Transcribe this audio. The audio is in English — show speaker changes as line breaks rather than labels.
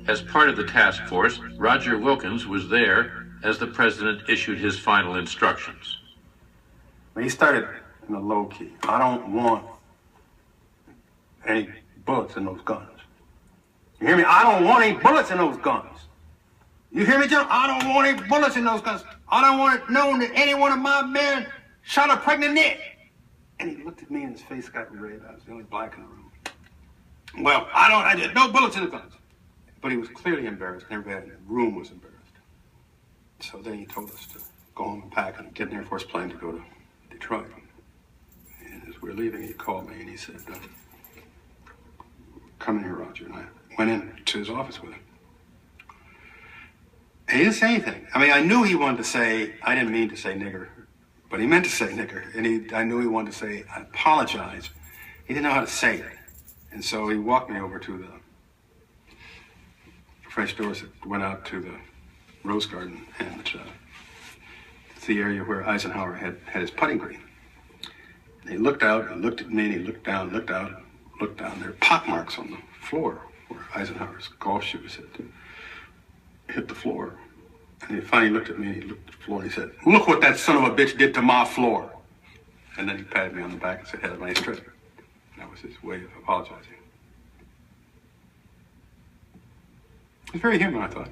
As part of the task force, Roger Wilkins was there as the president issued his final instructions.
He started in a low key. I don't want any bullets in those guns. You hear me? I don't want any bullets in those guns. You hear me, John? I don't want any bullets in those guns. I don't want it known that any one of my men shot a pregnant Nick. And he looked at me and his face got red. I was the only black in the room. Well, I did no bullets in the guns. But he was clearly embarrassed. Everybody in the room was embarrassed. So then he told us to go home and pack and get an Air Force plane to go to Detroit. And as we were leaving, he called me and he said, come in here, Roger. And I went into his office with him. And he didn't say anything. I mean, I knew he wanted to say, I didn't mean to say nigger, but he meant to say nigger. And I knew he wanted to say, I apologize. He didn't know how to say it. And so he walked me over to the French doors that went out to the Rose Garden, and it's the area where Eisenhower had his putting green. And he looked out and looked at me, and he looked down, looked out, looked down. There were pockmarks on the floor where Eisenhower's golf shoes had hit the floor. And he finally looked at me, and he looked at the floor, and he said, look what that son of a bitch did to my floor. And then he patted me on the back and said, have a nice trip. That was his way of apologizing. It was very human, I thought.